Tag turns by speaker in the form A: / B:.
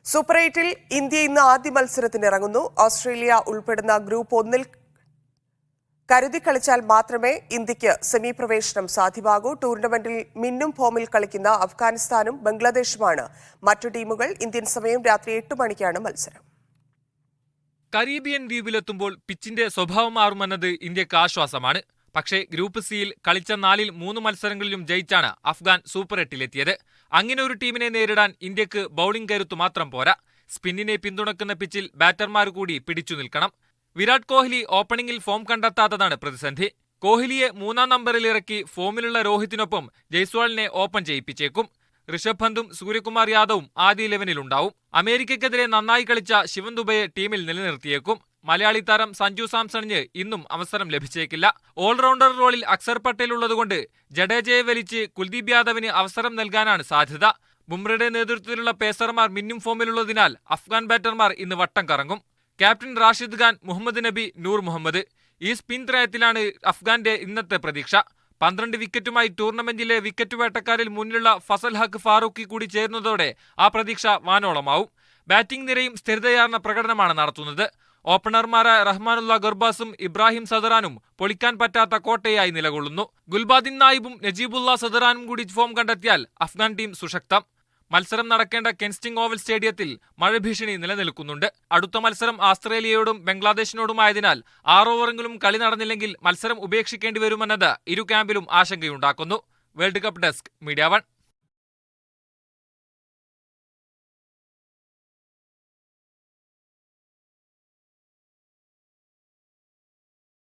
A: Super 8-ൽ India ഇന്ന് ആദ്യ മത്സരത്തിനിറങ്ങുന്നു. Australia ഉൾപ്പെടുന്ന ഗ്രൂപ്പ് 1-ൽ കരുതി കളിച്ചാൽ മാത്രമേ ഇന്ത്യക്ക് സെമി പ്രവേശനം സാധ്യമാകൂ. ടൂർണമെന്റിൽ മിന്നും ഫോമിൽ കളിക്കുന്ന അഫ്ഗാനിസ്ഥാനും ബംഗ്ലാദേശുമാണ് മറ്റു ടീമുകൾ. ഇന്ത്യൻ സമയം രാത്രി 8 മണിക്കാണ് മത്സരം.
B: കരീബിയൻ ദ്വീപിലെത്തുമ്പോൾ പിച്ചിന്റെ സ്വഭാവം മാറുമെന്നത് ഇന്ത്യക്ക് ആശ്വാസമാണ്. പക്ഷേ ഗ്രൂപ്പ് സിയിൽ കളിച്ച 4-ൽ 3 മത്സരങ്ങളിലും ജയിച്ചാണ് അഫ്ഗാൻ സൂപ്പർ 8-ലെത്തിയത്. അങ്ങനെ ഒരു ടീമിനെ നേരിടാൻ ഇന്ത്യക്ക് ബൌളിംഗ് കരുത്തു മാത്രം പോരാ. സ്പിന്നിനെ പിന്തുണക്കുന്ന പിച്ചിൽ ബാറ്റർമാർ കൂടി പിടിച്ചു നിൽക്കണം. വിരാട് കോഹ്ലി ഓപ്പണിംഗിൽ ഫോം കണ്ടെത്താത്തതാണ് പ്രതിസന്ധി. കോഹ്ലിയെ 3-ാം നമ്പറിൽ ഇറക്കി ഫോമിലുള്ള രോഹിത്തിനൊപ്പം ജയ്സ്വാളിനെ ഓപ്പൺ ചെയ്യിപ്പിച്ചേക്കും. ഋഷഭ് പന്തും സൂര്യകുമാർ യാദവും ആദ്യ 11-ലുണ്ടാവും. അമേരിക്കയ്ക്കെതിരെ നന്നായി കളിച്ച ശിവൻ ദുബയെ ടീമിൽ നിലനിർത്തിയേക്കും. മലയാളി താരം സഞ്ജു സാംസണിന് ഇന്നും അവസരം ലഭിച്ചേക്കില്ല. ഓൾറൗണ്ടർ റോളിൽ അക്സർ പട്ടേൽ ഉള്ളതുകൊണ്ട് ജഡേജയെ വലിച്ച് കുൽദീപ് യാദവിന് അവസരം നൽകാനാണ് സാധ്യത. ബുംറയുടെ നേതൃത്വത്തിലുള്ള പേസർമാർ മിന്നും ഫോമിലുള്ളതിനാൽ അഫ്ഗാൻ ബാറ്റർമാർ ഇന്ന് വട്ടം കറങ്ങും. ക്യാപ്റ്റൻ റാഷിദ് ഖാൻ, മുഹമ്മദ് നബി, നൂർ മുഹമ്മദ് ഈ സ്പിൻ ത്രയത്തിലാണ് അഫ്ഗാന്റെ ഇന്നത്തെ പ്രതീക്ഷ. 12 വിക്കറ്റുമായി ടൂർണമെന്റിലെ വിക്കറ്റ് വേട്ടക്കാരിൽ മുന്നിലുള്ള ഫസൽ ഹക്ക് ഫാറൂഖി കൂടി ചേരുന്നതോടെ ആ പ്രതീക്ഷ വാനോളമാവും. ബാറ്റിംഗ് നിരയും സ്ഥിരതയാർന്ന പ്രകടനമാണ് നടത്തുന്നത്. ഓപ്പണർമാരായ റഹ്മാനുള്ള ഗർബാസും ഇബ്രാഹിം സദറാനും പൊളിക്കാൻ പറ്റാത്ത കോട്ടയായി നിലകൊള്ളുന്നു. ഗുൽബാദിൻ നായിബും നജീബുള്ള സദറാനും കൂടി ഫോം കണ്ടെത്തിയാൽ അഫ്ഗാൻ ടീം സുശക്തം. മത്സരം നടക്കേണ്ട കെൻസ്റ്റിംഗ് ഓവൽ സ്റ്റേഡിയത്തിൽ മഴ ഭീഷണി നിലനിൽക്കുന്നുണ്ട്. അടുത്ത മത്സരം ആസ്ട്രേലിയയോടും ബംഗ്ലാദേശിനോടുമായതിനാൽ 6 ഓവറെങ്കിലും കളി നടന്നില്ലെങ്കിൽ മത്സരം ഉപേക്ഷിക്കേണ്ടി വരുമെന്നത് ഇരു ക്യാമ്പിലും ആശങ്കയുണ്ടാക്കുന്നു. World cup desk, media 1.